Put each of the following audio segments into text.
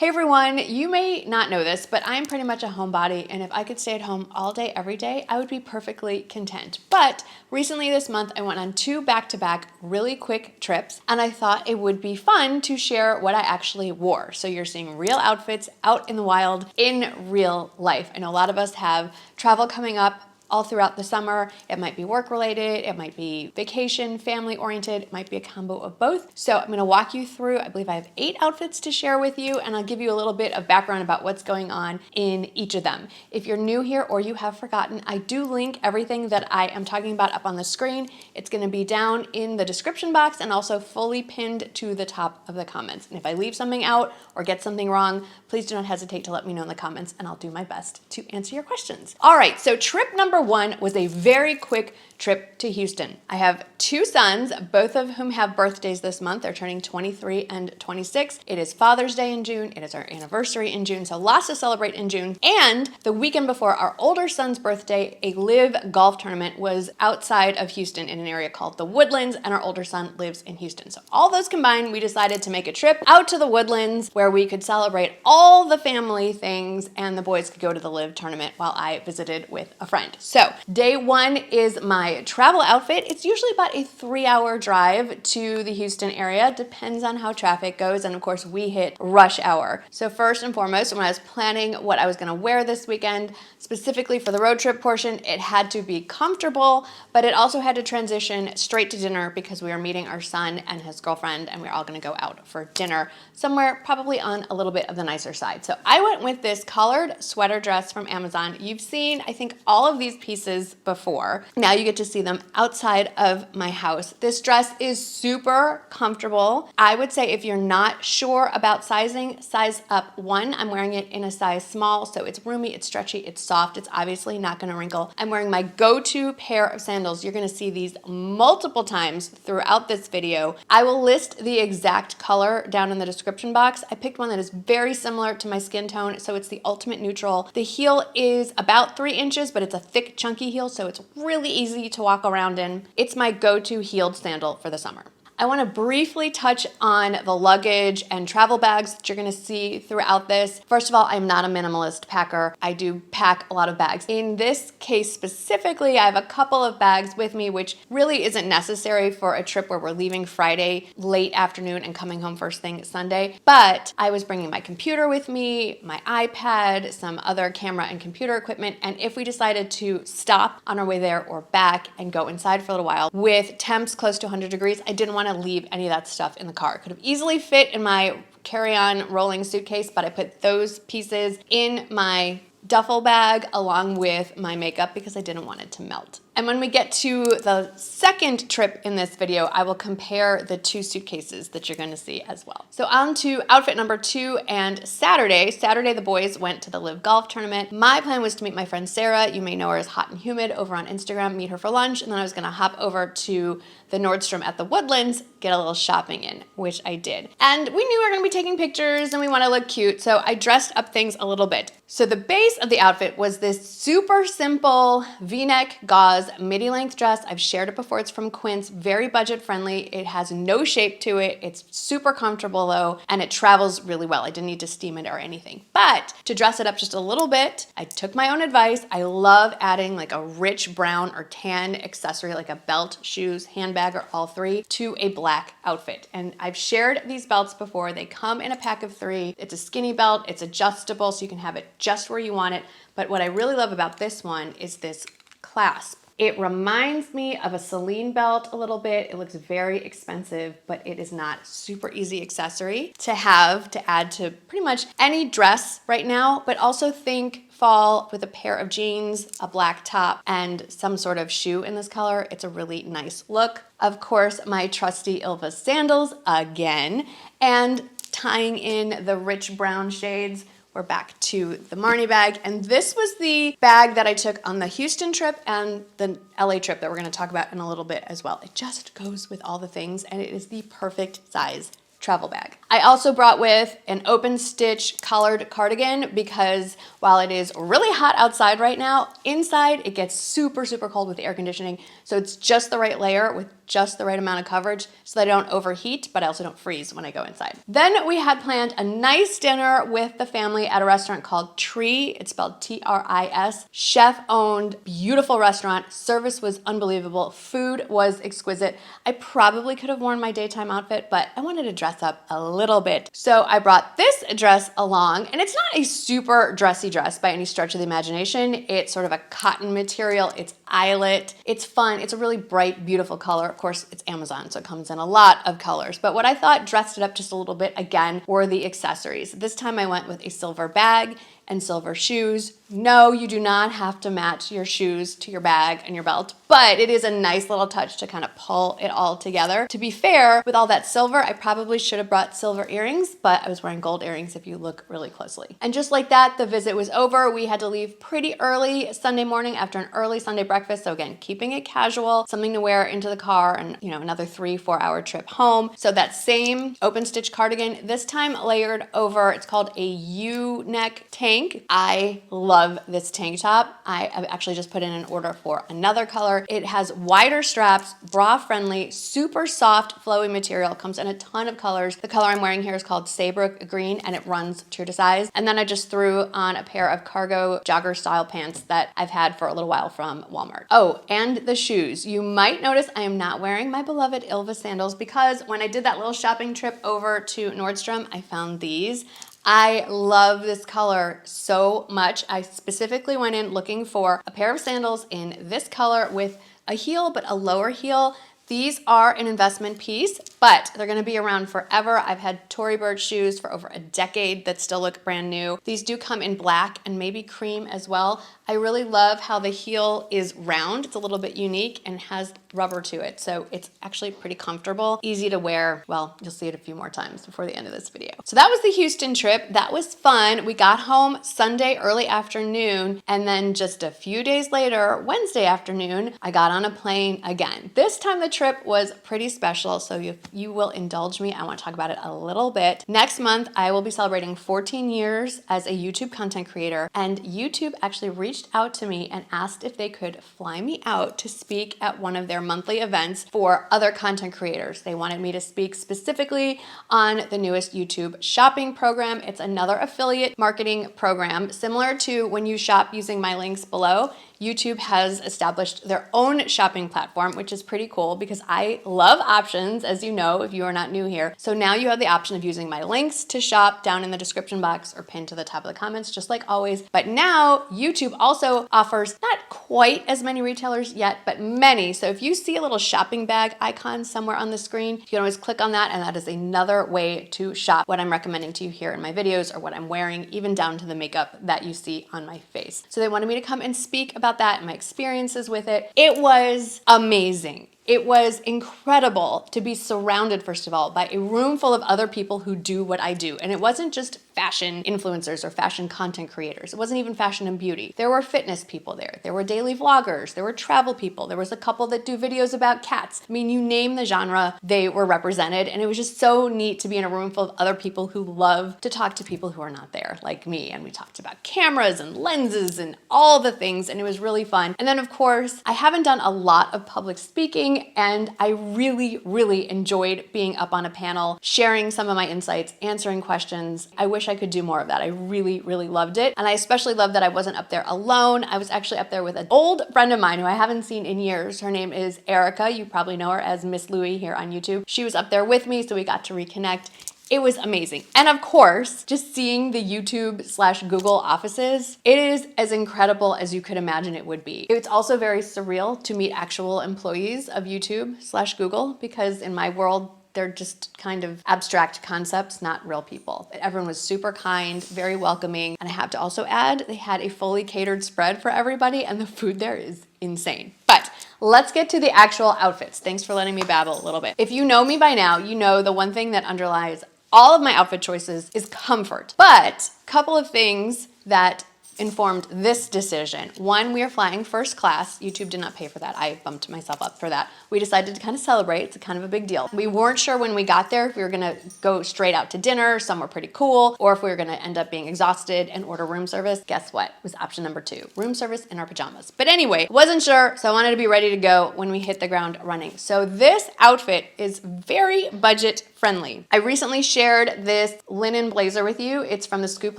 Hey everyone, you may not know this, but I'm pretty much a homebody, and if I could stay at home all day, every day, I would be perfectly content. But recently this month, I went on 2 back-to-back really quick trips, and I thought it would be fun to share what I actually wore. So you're seeing real outfits out in the wild in real life. I know a lot of us have travel coming up all throughout the summer. It might be work related, it might be vacation, family oriented, it might be a combo of both. So I'm gonna walk you through, I believe I have 8 outfits to share with you, and I'll give you a little bit of background about what's going on in each of them. If you're new here or you have forgotten, I do link everything that I am talking about up on the screen. It's gonna be down in the description box and also fully pinned to the top of the comments. And if I leave something out or get something wrong, please do not hesitate to let me know in the comments and I'll do my best to answer your questions. All right, so trip number 1 was a very quick trip to Houston. I have 2 sons, both of whom have birthdays this month. They're turning 23 and 26. It is Father's Day in June. It is our anniversary in June, so lots to celebrate in June. And the weekend before our older son's birthday, a live golf tournament was outside of Houston in an area called the Woodlands, and our older son lives in Houston. So all those combined, we decided to make a trip out to the Woodlands where we could celebrate all the family things and the boys could go to the live tournament while I visited with a friend. So day 1 is my travel outfit. It's usually about a 3-hour drive to the Houston area. Depends on how traffic goes. And of course we hit rush hour. So first and foremost, when I was planning what I was gonna wear this weekend, specifically for the road trip portion, it had to be comfortable, but it also had to transition straight to dinner because we are meeting our son and his girlfriend and we're all gonna go out for dinner somewhere probably on a little bit of the nicer side. So I went with this collared sweater dress from Amazon. You've seen, I think, all of these pieces before. Now you get to see them outside of my house. This dress is super comfortable. I would say if you're not sure about sizing, size up 1. I'm wearing it in a size small, so it's roomy, it's stretchy, it's soft, it's obviously not gonna wrinkle. I'm wearing my go-to pair of sandals. You're gonna see these multiple times throughout this video. I will list the exact color down in the description box. I picked one that is very similar to my skin tone, so it's the ultimate neutral. The heel is about 3 inches, but it's a thick, chunky heel, so it's really easy to walk around in. It's my go-to heeled sandal for the summer. I want to briefly touch on the luggage and travel bags that you're going to see throughout this. First of all, I'm not a minimalist packer. I do pack a lot of bags. In this case specifically, I have a couple of bags with me, which really isn't necessary for a trip where we're leaving Friday late afternoon and coming home first thing Sunday. But I was bringing my computer with me, my iPad, some other camera and computer equipment. And if we decided to stop on our way there or back and go inside for a little while with temps close to 100 degrees, I didn't want to leave any of that stuff in the car. It could have easily fit in my carry-on rolling suitcase, but I put those pieces in my duffel bag along with my makeup because I didn't want it to melt. And when we get to the second trip in this video, I will compare the 2 suitcases that you're gonna see as well. So on to outfit number 2 and Saturday. Saturday, the boys went to the live golf tournament. My plan was to meet my friend Sarah. You may know her as Hot and Humid over on Instagram, meet her for lunch, and then I was gonna hop over to the Nordstrom at the Woodlands, get a little shopping in, which I did. And we knew we were gonna be taking pictures and we wanna look cute, so I dressed up things a little bit. So the base of the outfit was this super simple V-neck gauze midi length dress. I've shared it before. It's from Quince, very budget friendly. It has no shape to it. It's super comfortable though, and it travels really well. I didn't need to steam it or anything. But to dress it up just a little bit, I took my own advice. I love adding like a rich brown or tan accessory, like a belt, shoes, handbag, or all 3 to a black outfit. And I've shared these belts before. They come in a pack of 3. It's a skinny belt. It's adjustable, so you can have it just where you want it. But what I really love about this one is this clasp. It reminds me of a Celine belt a little bit. It looks very expensive, but it is not super easy accessory to have to add to pretty much any dress right now, but also think fall with a pair of jeans, a black top, and some sort of shoe in this color. It's a really nice look. Of course, my trusty Ilva Sandals again, and tying in the rich brown shades. We're back to the Marnie bag, and this was the bag that I took on the Houston trip and the LA trip that we're gonna talk about in a little bit as well. It just goes with all the things, and it is the perfect size travel bag. I also brought with an open stitch collared cardigan because while it is really hot outside right now, inside it gets super, super cold with the air conditioning. So it's just the right layer with just the right amount of coverage so that I don't overheat, but I also don't freeze when I go inside. Then we had planned a nice dinner with the family at a restaurant called Tree. It's spelled T-R-I-S. Chef-owned, beautiful restaurant. Service was unbelievable. Food was exquisite. I probably could have worn my daytime outfit, but I wanted to dress up a little bit. So I brought this dress along, and it's not a super dressy dress by any stretch of the imagination. It's sort of a cotton material. It's eyelet. It's fun. It's a really bright, beautiful color. Of course, it's Amazon, so it comes in a lot of colors. But what I thought dressed it up just a little bit, again, were the accessories. This time I went with a silver bag and silver shoes. No, you do not have to match your shoes to your bag and your belt, but it is a nice little touch to kind of pull it all together. To be fair, with all that silver, I probably should have brought silver earrings, but I was wearing gold earrings if you look really closely. And just like that, the visit was over. We had to leave pretty early Sunday morning after an early Sunday breakfast. So again, keeping it casual, something to wear into the car and, another 3-4 hour trip home. So that same open stitch cardigan, this time layered over, it's called a U-neck tank. I love this tank top. I've actually just put in an order for another color. It has wider straps, bra friendly, super soft, flowy material, comes in a ton of colors. The color I'm wearing here is called Saybrook Green and it runs true to size. And then I just threw on a pair of cargo jogger style pants that I've had for a little while from Walmart. Oh, and the shoes. You might notice I am not wearing my beloved Ilva Sandals because when I did that little shopping trip over to Nordstrom, I found these. I love this color so much. I specifically went in looking for a pair of sandals in this color with a heel, but a lower heel. These are an investment piece, but they're gonna be around forever. I've had Tory Burch shoes for over a decade that still look brand new. These do come in black and maybe cream as well. I really love how the heel is round. It's a little bit unique and has rubber to it. So it's actually pretty comfortable, easy to wear. Well, you'll see it a few more times before the end of this video. So that was the Houston trip. That was fun. We got home Sunday early afternoon, and then just a few days later, Wednesday afternoon, I got on a plane again. This time the trip was pretty special, so if you will indulge me, I want to talk about it a little bit. Next month, I will be celebrating 14 years as a YouTube content creator, and YouTube actually reached out to me and asked if they could fly me out to speak at one of their monthly events for other content creators. They wanted me to speak specifically on the newest YouTube shopping program. It's another affiliate marketing program similar to when you shop using my links below. YouTube has established their own shopping platform, which is pretty cool because I love options, as you know, if you are not new here. So now you have the option of using my links to shop down in the description box or pinned to the top of the comments, just like always. But now YouTube also offers not quite as many retailers yet, but many. So if you see a little shopping bag icon somewhere on the screen, you can always click on that, and that is another way to shop what I'm recommending to you here in my videos or what I'm wearing, even down to the makeup that you see on my face. So they wanted me to come and speak about that and my experiences with it. It was amazing. It was incredible to be surrounded, first of all, by a room full of other people who do what I do. And it wasn't just fashion influencers or fashion content creators. It wasn't even fashion and beauty. There were fitness people there. There were daily vloggers. There were travel people. There was a couple that do videos about cats. I mean, you name the genre, they were represented. And it was just so neat to be in a room full of other people who love to talk to people who are not there, like me. And we talked about cameras and lenses and all the things. And it was really fun. And then, of course, I haven't done a lot of public speaking, and I really, really enjoyed being up on a panel, sharing some of my insights, answering questions. I wish I could do more of that. I really, really loved it. And I especially loved that I wasn't up there alone. I was actually up there with an old friend of mine who I haven't seen in years. Her name is Erica. You probably know her as Miss Louie here on YouTube. She was up there with me, so we got to reconnect. It was amazing. And of course, just seeing the YouTube/Google offices, it is as incredible as you could imagine it would be. It's also very surreal to meet actual employees of YouTube/Google because in my world, they're just kind of abstract concepts, not real people. Everyone was super kind, very welcoming. And I have to also add, they had a fully catered spread for everybody and the food there is insane. But let's get to the actual outfits. Thanks for letting me babble a little bit. If you know me by now, you know the one thing that underlies all of my outfit choices is comfort. But a couple of things that informed this decision. One, we are flying first class. YouTube did not pay for that. I bumped myself up for that. We decided to kind of celebrate. It's kind of a big deal. We weren't sure when we got there if we were gonna go straight out to dinner somewhere pretty cool, or if we were gonna end up being exhausted and order room service. Guess what? It was option number 2, room service in our pajamas. But anyway, wasn't sure, so I wanted to be ready to go when we hit the ground running. So this outfit is very budget friendly. I recently shared this linen blazer with you. It's from the Scoop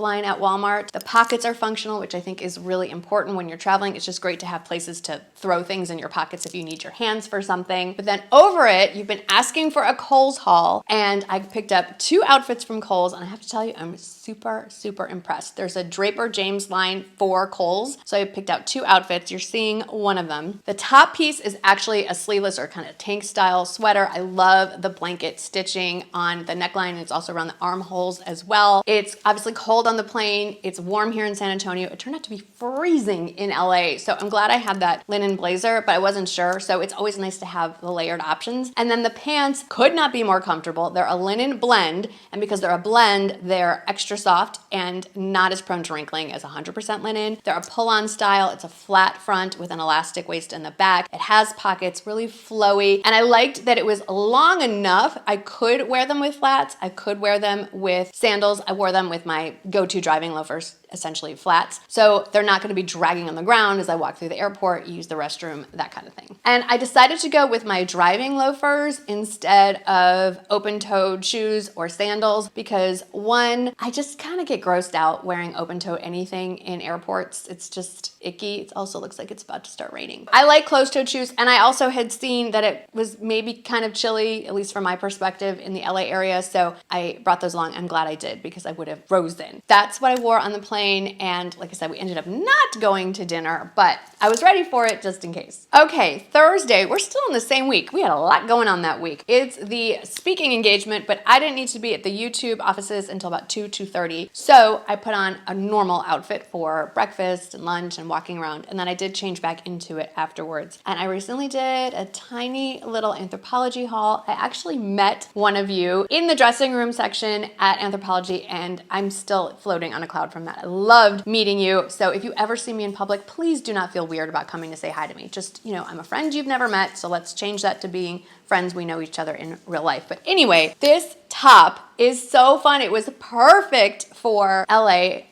line at Walmart. The pockets are functional, which I think is really important when you're traveling. It's just great to have places to throw things in your pockets if you need your hands for something. But then over it, you've been asking for a Kohl's haul, and I picked up 2 outfits from Kohl's, and I have to tell you, I'm super, super impressed. There's a Draper James line for Kohl's, so I picked out 2 outfits. You're seeing one of them. The top piece is actually a sleeveless or kind of tank style sweater. I love the blanket stitching on the neckline. It's also around the armholes as well. It's obviously cold on the plane. It's warm here in San Antonio. It turned out to be freezing in LA. So I'm glad I had that linen blazer, but I wasn't sure. So it's always nice to have the layered options. And then the pants could not be more comfortable. They're a linen blend. And because they're a blend, they're extra soft and not as prone to wrinkling as 100% linen. They're a pull-on style. It's a flat front with an elastic waist in the back. It has pockets, really flowy. And I liked that it was long enough. I could wear them with flats. I could wear them with sandals. I wore them with my go-to driving loafers, essentially flats. So they're not going to be dragging on the ground as I walk through the airport, use the restroom, that kind of thing. And I decided to go with my driving loafers instead of open-toed shoes or sandals because one, I just kind of get grossed out wearing open-toed anything in airports. It's just icky. It also looks like it's about to start raining. I like closed-toed shoes, and I also had seen that it was maybe kind of chilly, at least from my perspective, in the LA area, so I brought those along. I'm glad I did because I would have frozen. That's what I wore on the plane, and like I said, we ended up not going to dinner, but I was ready for it just in case. Okay, Thursday, we're still in the same week. We had a lot going on that week. It's the speaking engagement, but I didn't need to be at the YouTube offices until about 2:30, so I put on a normal outfit for breakfast and lunch and walking around, and then I did change back into it afterwards. And I recently did a tiny little Anthropologie haul. I actually met one of you in the dressing room section at Anthropologie, and I'm still floating on a cloud from that. I loved meeting you. So if you ever see me in public, please do not feel weird about coming to say hi to me. Just, I'm a friend you've never met, so let's change that to being friends we know each other in real life. But anyway, this top is so fun. It was perfect for LA.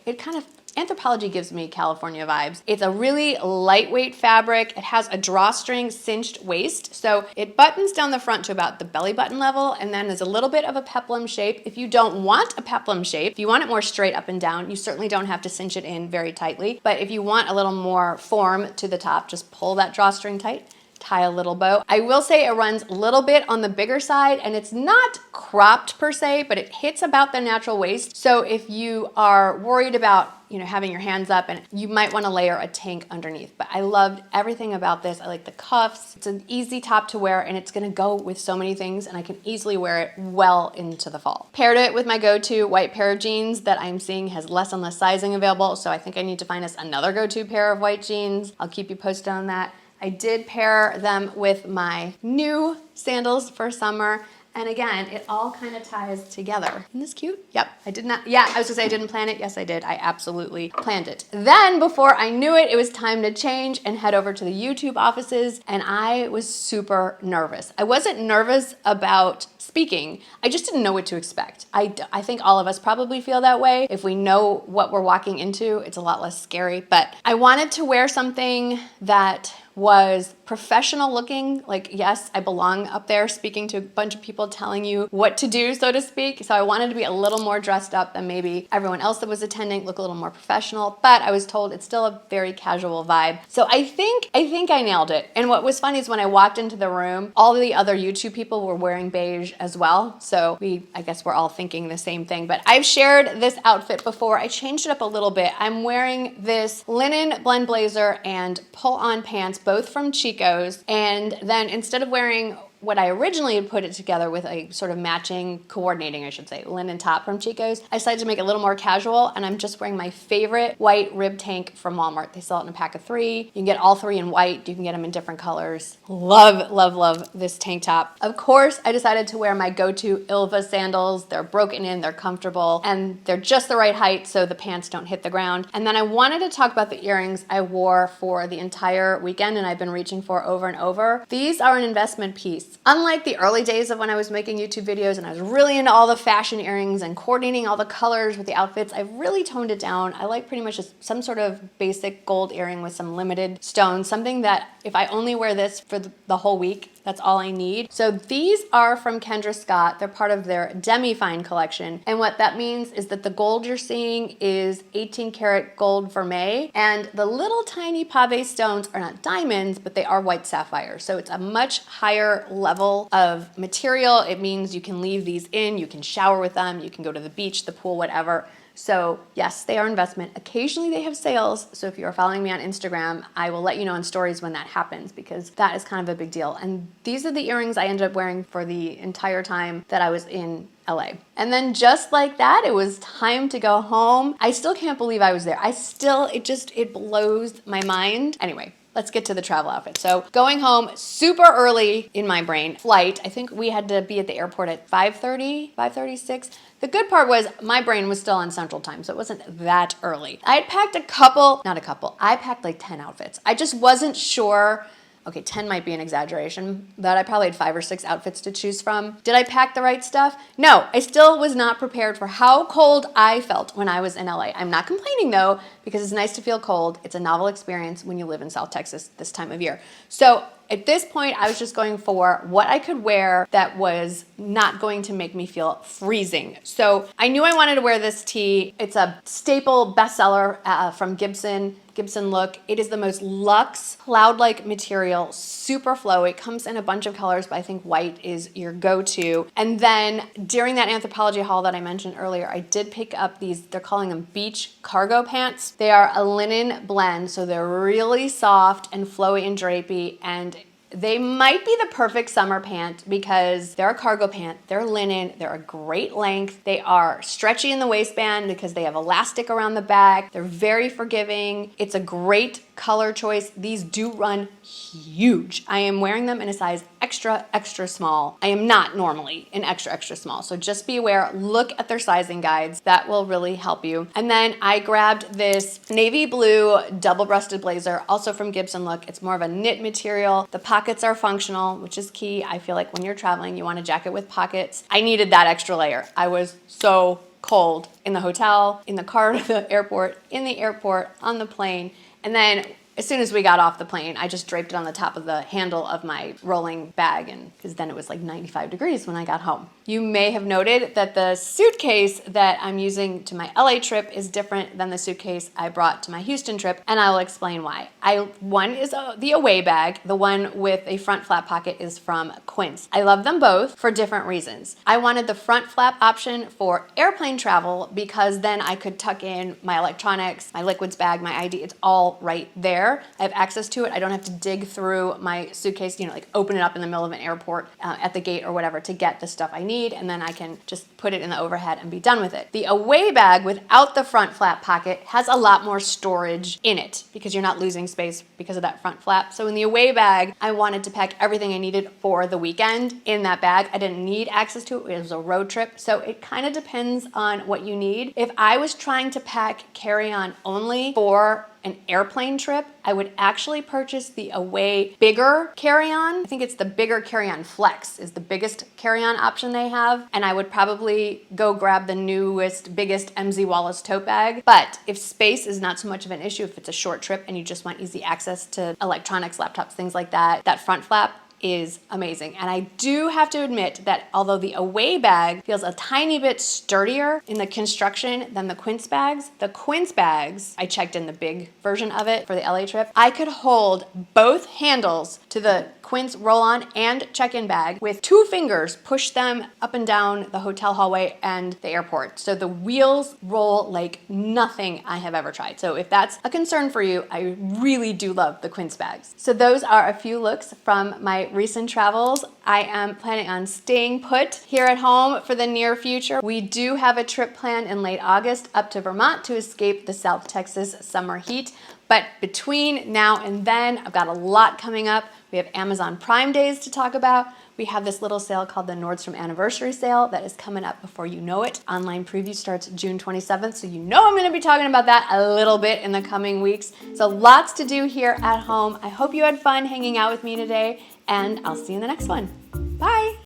Anthropologie gives me California vibes. It's a really lightweight fabric. It has a drawstring cinched waist, so it buttons down the front to about the belly button level, and then there's a little bit of a peplum shape. If you don't want a peplum shape, if you want it more straight up and down, you certainly don't have to cinch it in very tightly. But if you want a little more form to the top, just pull that drawstring tight, tie a little bow. I will say it runs a little bit on the bigger side, and it's not cropped per se, but it hits about the natural waist. So if you are worried about having your hands up, and you might want to layer a tank underneath. But I loved everything about this. I like the cuffs. It's an easy top to wear, and it's going to go with so many things, and I can easily wear it well into the fall. Paired it with my go-to white pair of jeans that I'm seeing has less and less sizing available, so I think I need to find us another go-to pair of white jeans. I'll keep you posted on that. I did pair them with my new sandals for summer. And again, it all kind of ties together. Isn't this cute? Yep, I was gonna say I didn't plan it. Yes, I did. I absolutely planned it. Then before I knew it, it was time to change and head over to the YouTube offices, and I was super nervous. I wasn't nervous about speaking. I just didn't know what to expect. I think all of us probably feel that way. If we know what we're walking into, it's a lot less scary. But I wanted to wear something that was professional looking. Like, yes, I belong up there speaking to a bunch of people telling you what to do, so to speak. So I wanted to be a little more dressed up than maybe everyone else that was attending, look a little more professional, but I was told it's still a very casual vibe. So I think I nailed it. And what was funny is when I walked into the room, all of the other YouTube people were wearing beige as well. So I guess we're all thinking the same thing, but I've shared this outfit before. I changed it up a little bit. I'm wearing this linen blend blazer and pull-on pants, both from Chico's. And then instead of wearing what I originally had put it together with a sort of matching, coordinating, I should say, linen top from Chico's. I decided to make it a little more casual, and I'm just wearing my favorite white rib tank from Walmart. They sell it in a pack of 3. You can get all 3 in white. You can get them in different colors. Love, love, love this tank top. Of course, I decided to wear my go-to Ilva sandals. They're broken in, they're comfortable, and they're just the right height so the pants don't hit the ground. And then I wanted to talk about the earrings I wore for the entire weekend and I've been reaching for over and over. These are an investment piece. Unlike the early days of when I was making YouTube videos and I was really into all the fashion earrings and coordinating all the colors with the outfits, I've really toned it down. I like pretty much just some sort of basic gold earring with some limited stones, something that if I only wear this for the whole week, that's all I need. So these are from Kendra Scott. They're part of their demi-fine collection. And what that means is that the gold you're seeing is 18 karat gold vermeil, and the little tiny pave stones are not diamonds, but they are white sapphire. So it's a much higher level of material. It means you can leave these in, you can shower with them, you can go to the beach, the pool, whatever. So yes, they are investment. Occasionally they have sales. So if you're following me on Instagram, I will let you know in stories when that happens because that is kind of a big deal. And these are the earrings I ended up wearing for the entire time that I was in LA. And then just like that, it was time to go home. I still can't believe I was there. It blows my mind. Anyway, let's get to the travel outfit. So going home super early in my brain, flight, I think we had to be at the airport at 5:30, 5:36. The good part was my brain was still on Central Time, so it wasn't that early. I had packed I packed like 10 outfits. I just wasn't sure. Okay, 10 might be an exaggeration, but I probably had 5 or 6 outfits to choose from. Did I pack the right stuff? No, I still was not prepared for how cold I felt when I was in LA. I'm not complaining though, because it's nice to feel cold. It's a novel experience when you live in South Texas this time of year. So at this point, I was just going for what I could wear that was not going to make me feel freezing. So I knew I wanted to wear this tee. It's a staple bestseller from Gibson look. It is the most luxe cloud-like material, super flowy. It comes in a bunch of colors, but I think white is your go-to. And then during that Anthropologie haul that I mentioned earlier, I did pick up these, they're calling them beach cargo pants. They are a linen blend, so they're really soft and flowy and drapey, and they might be the perfect summer pant because they're a cargo pant, they're linen, they're a great length, they are stretchy in the waistband because they have elastic around the back, they're very forgiving, it's a great color choice. These do run huge. I am wearing them in a size extra, extra small. I am not normally an extra, extra small, so just be aware, look at their sizing guides. That will really help you. And then I grabbed this navy blue double-breasted blazer, also from Gibson Look. It's more of a knit material. The pockets are functional, which is key. I feel like when you're traveling, you want a jacket with pockets. I needed that extra layer. I was so cold in the hotel, in the car to the airport, in the airport, on the plane. And then as soon as we got off the plane, I just draped it on the top of the handle of my rolling bag, and because then it was like 95 degrees when I got home. You may have noted that the suitcase that I'm using to my LA trip is different than the suitcase I brought to my Houston trip, and I will explain why. One is the away bag. The one with a front flap pocket is from Quince. I love them both for different reasons. I wanted the front flap option for airplane travel because then I could tuck in my electronics, my liquids bag, my ID. It's all right there. I have access to it. I don't have to dig through my suitcase, like open it up in the middle of an airport at the gate or whatever to get the stuff I need, and then I can just put it in the overhead and be done with it. The away bag without the front flap pocket has a lot more storage in it because you're not losing space because of that front flap. So in the away bag, I wanted to pack everything I needed for the weekend in that bag. I didn't need access to it. It was a road trip. So it kind of depends on what you need. If I was trying to pack carry-on only for an airplane trip, I would actually purchase the away bigger carry-on. I think it's the bigger carry-on flex is the biggest carry-on option they have. And I would probably go grab the newest, biggest MZ Wallace tote bag. But if space is not so much of an issue, if it's a short trip and you just want easy access to electronics, laptops, things like that, that front flap is amazing. And I do have to admit that although the away bag feels a tiny bit sturdier in the construction than the Quince bags, I checked in the big version of it for the LA trip, I could hold both handles to the Quince roll-on and check-in bag. With 2 fingers, push them up and down the hotel hallway and the airport. So the wheels roll like nothing I have ever tried. So if that's a concern for you, I really do love the Quince bags. So those are a few looks from my recent travels. I am planning on staying put here at home for the near future. We do have a trip planned in late August up to Vermont to escape the South Texas summer heat. But between now and then, I've got a lot coming up. We have Amazon Prime Days to talk about. We have this little sale called the Nordstrom Anniversary Sale that is coming up before you know it. Online preview starts June 27th, so you know I'm going to be talking about that a little bit in the coming weeks. So lots to do here at home. I hope you had fun hanging out with me today, and I'll see you in the next one. Bye!